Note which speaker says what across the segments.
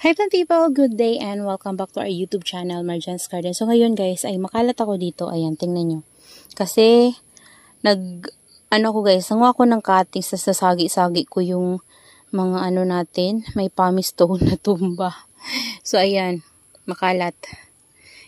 Speaker 1: Hi people, good day and welcome back to our YouTube channel, Marjan's Garden. So ngayon guys, ay makalat ako dito. Ayan, tingnan nyo. Kasi, nanguha ko ng cuttings, sa sasagi-sagi ko yung mga natin, may pumice stone na tumba. So ayan, makalat.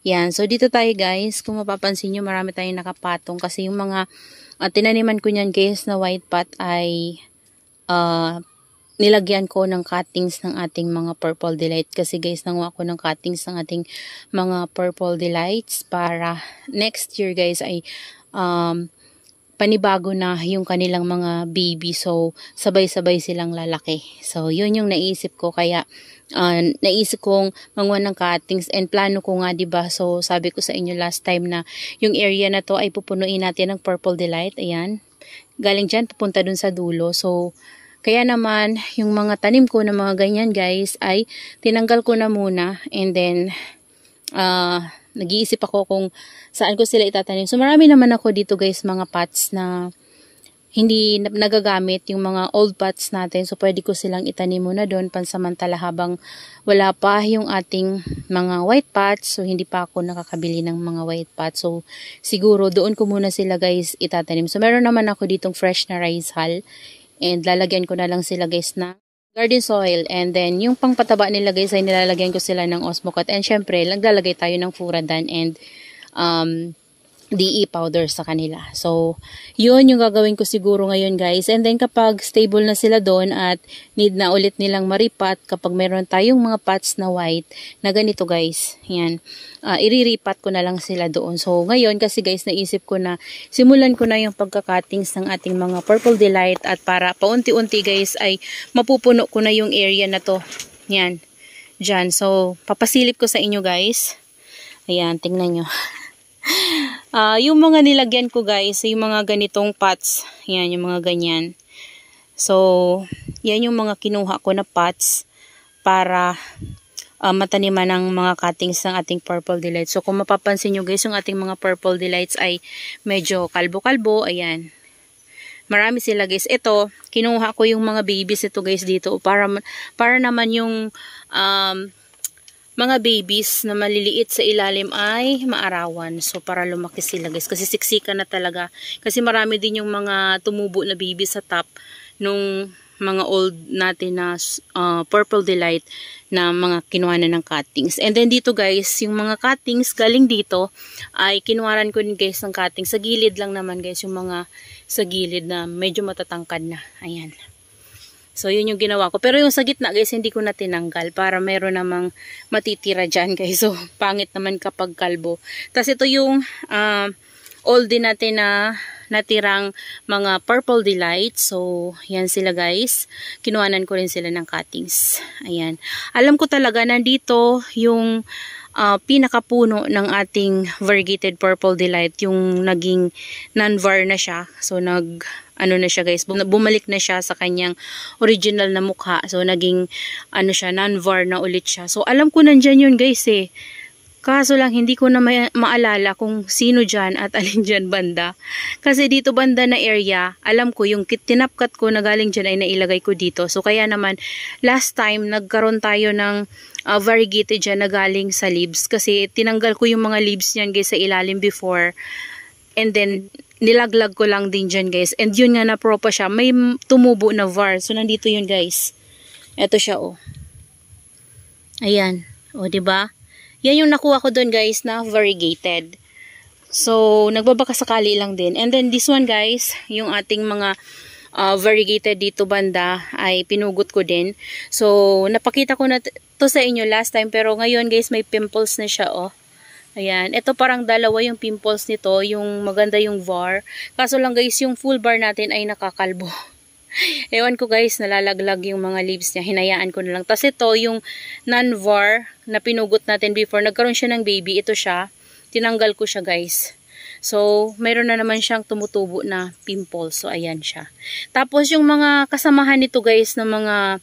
Speaker 1: Yan, so dito tayo guys, kung mapapansin nyo, marami tayong nakapatong kasi yung mga tinaniman ko niyan guys na white pot ay nilagyan ko ng cuttings ng ating mga Purple Delight. Kasi guys, nanguha ko ng cuttings ng ating mga Purple Delights para next year guys ay panibago na yung kanilang mga baby. So, sabay-sabay silang lalaki. So, yun yung naisip ko. Kaya, naisip kong manguha ng cuttings and plano ko nga, diba? So, sabi ko sa inyo last time na yung area na to ay pupunuin natin ng Purple Delight. Ayan. Galing dyan, pupunta dun sa dulo. So, kaya naman, yung mga tanim ko na mga ganyan guys, ay tinanggal ko na muna. And then, nag-iisip ako kung saan ko sila itatanim. So, marami naman ako dito guys, mga pots na hindi nagagamit, yung mga old pots natin. So, pwede ko silang itanim muna doon pansamantala habang wala pa yung ating mga white pots. So, hindi pa ako nakakabili ng mga white pots. So, siguro doon ko muna sila guys itatanim. So, meron naman ako ditong fresh na rice hull. And lalagyan ko na lang sila guys na garden soil. And then yung pangpataba nila guys ay nilalagyan ko sila ng Osmocote. And syempre, naglalagay tayo ng Furadan and DE powder sa kanila. So, yun yung gagawin ko siguro ngayon guys. And then kapag stable na sila doon at need na ulit nilang maripat, kapag meron tayong mga pots na white na ganito guys, yan, iriripat ko na lang sila doon. So, ngayon kasi guys, naisip ko na simulan ko na yung pagka-cuttings ng ating mga Purple Delight at para paunti-unti guys ay mapupuno ko na yung area na to. Yan, dyan. So, papasilip ko sa inyo guys. Ayan, tingnan nyo. Yung mga nilagyan ko guys, yung mga ganitong pots, yan, yung mga ganyan. So, yan yung mga kinuha ko na pots para mataniman ng mga cuttings ng ating Purple Delight. So, kung mapapansin nyo guys, yung ating mga Purple Delights ay medyo kalbo-kalbo, ayan. Marami sila guys. Ito, kinuha ko yung mga babies ito guys dito para naman yung mga babies na maliliit sa ilalim ay maarawan. So, para lumaki sila guys. Kasi siksika na talaga. Kasi marami din yung mga tumubo na babies sa top nung mga old natin na Purple Delight na mga kinuha na ng cuttings. And then dito guys, yung mga cuttings galing dito ay kinuharan ko din guys ng cuttings. Sa gilid lang naman guys, yung mga sa gilid na medyo matatangkad na. Ayan. So, yun yung ginawa ko. Pero yung sa gitna, guys, hindi ko na tinanggal para meron namang matitira dyan, guys. So, pangit naman kapag kalbo. Tapos, ito yung oldie natin na natirang mga Purple Delight. So, yan sila, guys. Kinuhanan ko rin sila ng cuttings. Ayan. Alam ko talaga, nandito yung pinakapuno ng ating variegated Purple Delight. Yung naging non-var na siya. So, na siya guys, bumalik na siya sa kanyang original na mukha. So, naging, siya, non-var na ulit siya. So, alam ko nandyan yun guys eh. Kaso lang, hindi ko na maalala kung sino dyan at alin dyan banda. Kasi dito banda na area, alam ko, yung tinapkat ko na galing dyan ay nailagay ko dito. So, kaya naman, last time, nagkaroon tayo ng variegated dyan na galing sa leaves. Kasi, tinanggal ko yung mga leaves niyan guys sa ilalim before. And then, nilaglag ko lang din dyan guys. And yun nga na propa siya. May tumubo na var. So, nandito yun guys. Ito siya oh. Ayan. O, diba? Yan yung nakuha ko doon guys na variegated. So, nagbabakasakali lang din. And then, this one guys, yung ating mga variegated dito banda ay pinugot ko din. So, napakita ko na to sa inyo last time. Pero ngayon guys, may pimples na siya oh. Ayan, ito parang dalawa yung pimples nito, yung maganda yung var. Kaso lang guys, yung full bar natin ay nakakalbo. Ewan ko guys, nalalaglag yung mga leaves niya, hinayaan ko na lang. Tapos ito, yung non-var na pinugot natin before, nagkaroon siya ng baby, ito siya, tinanggal ko siya guys. So, mayroon na naman siyang tumutubo na pimples, so ayan siya. Tapos yung mga kasamahan nito guys, na mga,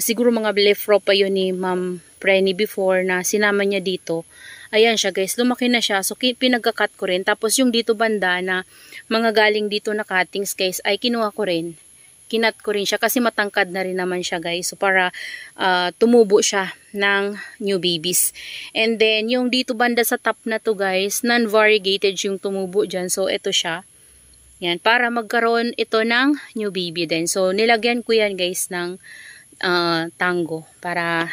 Speaker 1: siguro mga leaf row pa yun ni Ma'am Prenny before na sinama niya dito. Ayan siya guys, lumaki na siya. So, pinagka-cut ko rin. Tapos yung dito banda na mga galing dito na cuttings guys, ay kinuha ko rin. kinat ko rin siya kasi matangkad na rin naman siya guys. So para tumubo siya ng new babies. And then yung dito banda sa top na to guys, non-variegated yung tumubo dyan. So ito siya. Yan, para magkaroon ito ng new baby din. So nilagyan ko yan guys ng tango para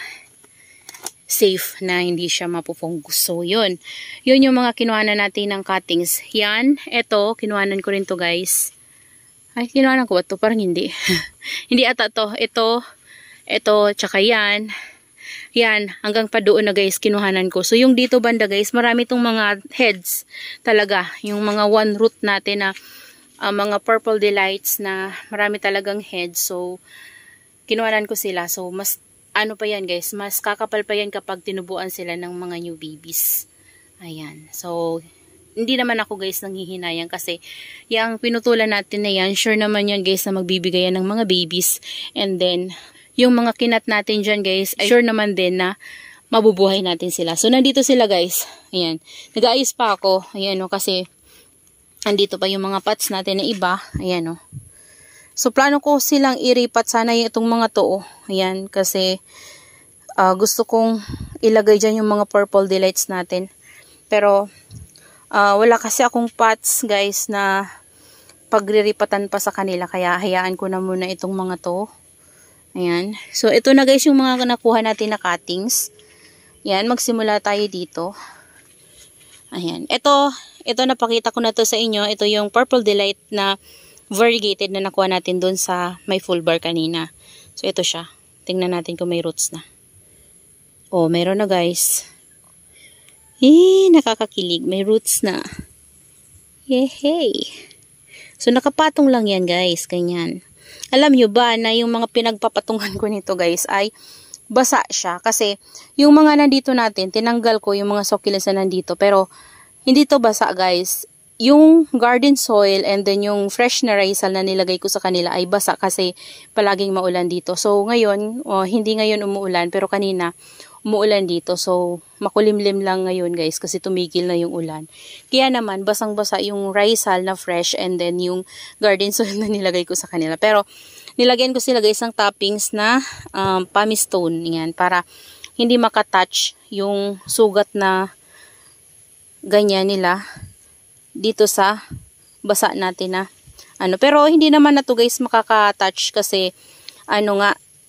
Speaker 1: safe na hindi siya mapufungus. So yun. Yun yung mga kinuhanan natin ng cuttings. Yan, ito, kinuhanan ko rin to guys. Ay, kinuhanan ko ba ito? Parang hindi. Hindi ata to. Ito, tsaka yan. Yan, hanggang pa doon na guys, kinuhanan ko. So, yung dito banda guys, marami itong mga heads talaga. Yung mga one root natin na mga purple delights na marami talagang heads. So, kinuhanan ko sila. So, mas, ano pa yan guys, mas kakapal pa yan kapag tinubuan sila ng mga new babies. Ayan. So, hindi naman ako guys nanghihinayang kasi yung pinutulan natin na yan, sure naman yan guys na magbibigay yan ng mga babies. And then, yung mga kinat natin dyan guys, ay sure naman din na mabubuhay natin sila. So, nandito sila guys. Ayan. Nag-aayos pa ako. Ayan o, kasi andito pa yung mga pots natin na iba. Ayan o. So, plano ko silang iripat sana itong mga to. Ayan, kasi gusto kong ilagay dyan yung mga purple delights natin. Pero, wala kasi akong pots guys na pagriripatan pa sa kanila. Kaya hayaan ko na muna itong mga to. Ayan. So, ito na guys yung mga nakuha natin na cuttings. Ayan, magsimula tayo dito. Ayan. Ito napakita ko na to sa inyo. Ito yung Purple Delight na variegated na nakuha natin dun sa may full bar kanina. So, ito siya. Tingnan natin kung may roots na. Oh, meron na guys. Nakakakilig. May roots na. Yehey! So, nakapatong lang yan guys. Ganyan. Alam nyo ba na yung mga pinagpapatungan ko nito guys ay basa siya. Kasi yung mga nandito natin, tinanggal ko yung mga succulents na nandito. Pero, hindi to basa guys. Yung garden soil and then yung fresh na risal na nilagay ko sa kanila ay basa kasi palaging maulan dito. So, ngayon, hindi ngayon umuulan. Pero kanina, umuulan dito. So, makulimlim lang ngayon guys kasi tumigil na yung ulan. Kaya naman, basang-basa yung risal na fresh and then yung garden soil na nilagay ko sa kanila. Pero, nilagyan ko sila guys ng toppings na pumice stone. Yan, para hindi makatouch yung sugat na ganyan nila dito sa basa natin na Pero, hindi naman na to guys makaka-touch kasi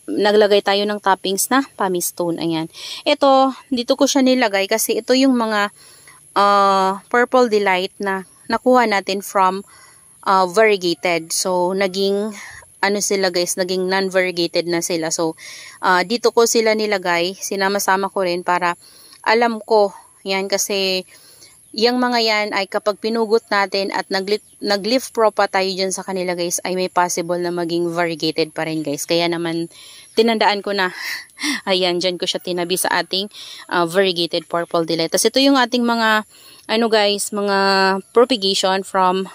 Speaker 1: naglagay tayo ng toppings na pumice stone. Ayan. Ito, dito ko siya nilagay kasi ito yung mga Purple Delight na nakuha natin from variegated. So, naging sila guys, naging non-variegated na sila. So, dito ko sila nilagay. Sinama-sama ko rin para alam ko. Yan, kasi yung mga yan ay kapag pinugot natin at nag-leaf propa tayo dyan sa kanila guys, ay may possible na maging variegated pa rin guys. Kaya naman, tinandaan ko na. Ayan, dyan ko siya tinabi sa ating variegated Purple Delight. Tapos ito yung ating mga, guys, mga propagation from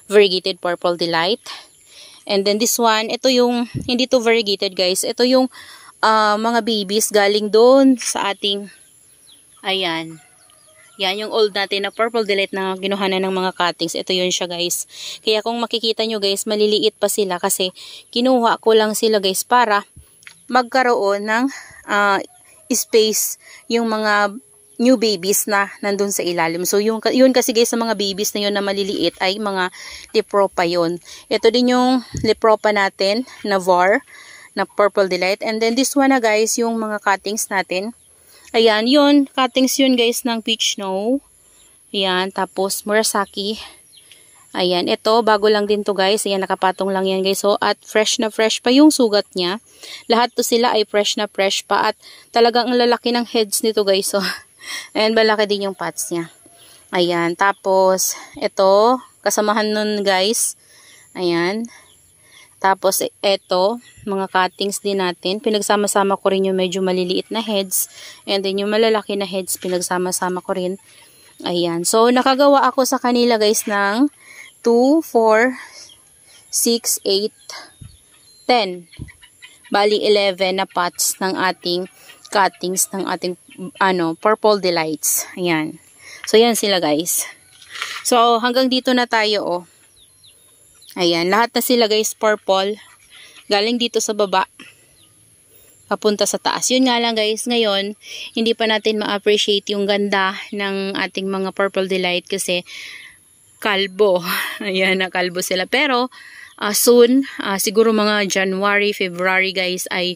Speaker 1: variegated Purple Delight. And then this one, ito yung, hindi to variegated guys. Ito yung mga babies galing doon sa ating, ayan. Yan, yung old natin na Purple Delight na ginuhanan ng mga cuttings. Ito yun siya guys. Kaya kung makikita nyo guys, maliliit pa sila kasi kinuha ko lang sila guys para magkaroon ng space yung mga new babies na nandun sa ilalim. So yun kasi guys sa mga babies na yun na maliliit ay mga Lipropa yun. Ito din yung Lipropa natin na var na Purple Delight. And then this one na guys, yung mga cuttings natin. Ayan, yun. Cuttings yun guys ng peach snow. Ayan, tapos Murasaki. Ayan, ito, bago lang din to guys. Ayan, nakapatong lang yan guys. So, at fresh na fresh pa yung sugat niya. Lahat to sila ay fresh na fresh pa. At talagang ang lalaki ng heads nito guys. So, ayan, malaki din yung pots niya. Ayan, tapos, ito, kasamahan nun guys. Ayan. Tapos, ito, mga cuttings din natin. Pinagsama-sama ko rin yung medyo maliliit na heads. And then, yung malalaki na heads, pinagsama-sama ko rin. Ayan. So, nakagawa ako sa kanila, guys, ng 2, 4, 6, 8, 10. Bali, 11 na pots ng ating cuttings ng ating, Purple Delights. Ayan. So, yan sila, guys. So, hanggang dito na tayo, oh. Ayan, lahat na sila guys purple. Galing dito sa baba, papunta sa taas. Yun nga lang guys, ngayon, hindi pa natin ma-appreciate yung ganda ng ating mga Purple Delight kasi kalbo. Ayan, nakalbo sila. Pero, soon, siguro mga January, February guys, ay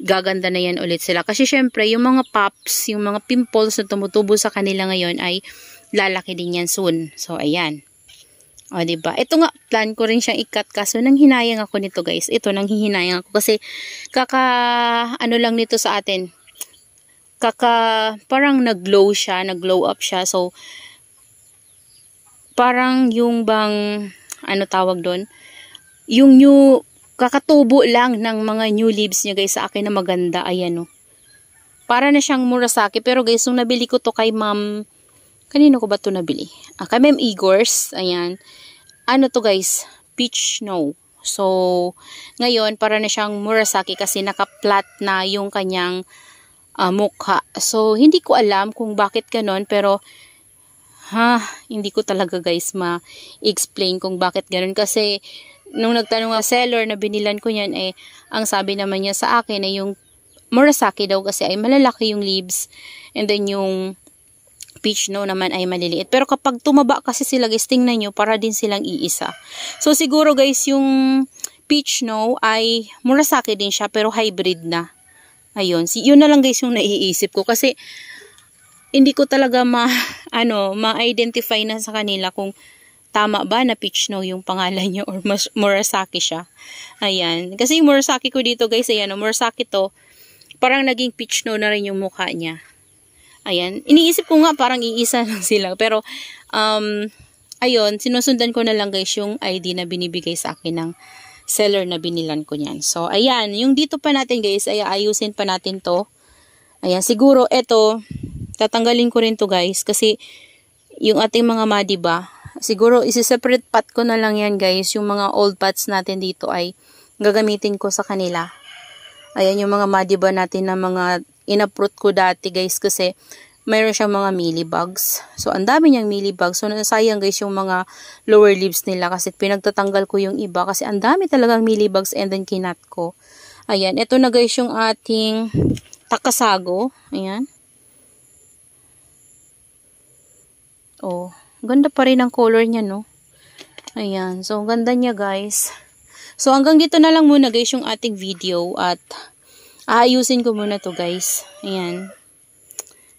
Speaker 1: gaganda na yan ulit sila. Kasi syempre, yung mga pops, yung mga pimples na tumutubo sa kanila ngayon ay lalaki din yan soon. So, ayan. O, diba? Ito nga, plan ko rin siyang ikat kaso nang hinayang ako nito guys. Ito, nang hihinayang ako kasi ano lang nito sa atin. Parang nag-glow siya, nag-glow up siya. So, parang yung bang, ano tawag doon? Yung new, kakatubo lang ng mga new leaves niya guys sa akin na maganda. Ayan o. Para na siyang Murasaki. Pero guys, nung nabili ko to kay ma'am, kanino ko ba to nabili? Kay Ma'am Igors. Ayan. Ano to guys? Peach Snow. So, ngayon, para na siyang Murasaki kasi naka-flat na yung kanyang mukha. So, hindi ko alam kung bakit ganon. Pero, hindi ko talaga guys ma-explain kung bakit ganon. Kasi, nung nagtanong ang seller na binilan ko yan, ang sabi naman niya sa akin ay yung Murasaki daw kasi ay malalaki yung leaves. And then, yung Peach Snow naman ay maliliit. Pero kapag tumaba kasi sila guys, tingnan nyo, para din silang iisa. So siguro guys, yung Peach Snow ay Murasaki din siya, pero hybrid na. Ayun. Yun na lang guys yung naiisip ko. Kasi hindi ko talaga ma-identify na sa kanila kung tama ba na Peach Snow yung pangalan niya or Murasaki siya. Ayan. Kasi yung Murasaki ko dito guys, ayan, Murasaki to, parang naging Peach Snow na rin yung mukha niya. Ayan. Iniisip ko nga parang iisa lang sila. Pero, ayun, sinusundan ko na lang guys yung ID na binibigay sa akin ng seller na binilan ko niyan. So, ayan. Yung dito pa natin guys, ay ayusin pa natin to. Ayan. Siguro, eto, tatanggalin ko rin to guys. Kasi, yung ating mga madiba, siguro, isi-separate pot ko na lang yan guys. Yung mga old pots natin dito ay gagamitin ko sa kanila. Ayan, yung mga madiba natin na mga inaprot ko dati guys kasi mayroon siyang mga mealybugs. So, ang dami niyang mealybugs. So, nasayang guys yung mga lower leaves nila kasi pinagtatanggal ko yung iba kasi ang dami talagang mealybugs and then kinat ko. Ayan, ito na guys yung ating takasago. Ayan. Oh, ganda pa rin ang color niya, no? Ayan, so ganda niya guys. So, hanggang dito na lang muna guys yung ating video at aayusin ko muna to guys. Ayan.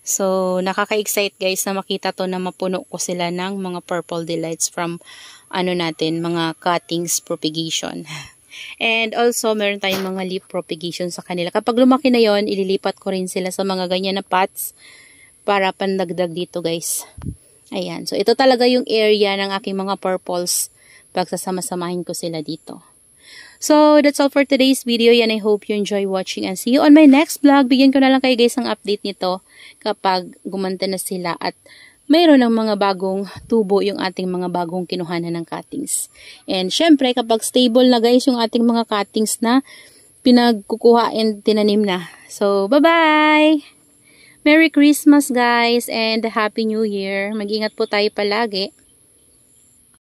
Speaker 1: So, nakaka-excite guys na makita to na mapuno ko sila ng mga Purple Delights from mga cuttings propagation. And also, meron tayong mga leaf propagation sa kanila. Kapag lumaki na yon, ililipat ko rin sila sa mga ganyan na pots para pandagdag dito guys. Ayan. So, ito talaga yung area ng aking mga purples pag sasama-samahin ko sila dito. So, that's all for today's video. And I hope you enjoy watching and see you on my next vlog. Bigyan ko na lang kayo guys ng update nito kapag gumanda na sila at mayroon ng mga bagong tubo yung ating mga bagong kinuhanan ng cuttings. And syempre, kapag stable na guys yung ating mga cuttings na pinagkukuha and tinanim na. So, bye-bye! Merry Christmas guys and Happy New Year. Mag-ingat po tayo palagi.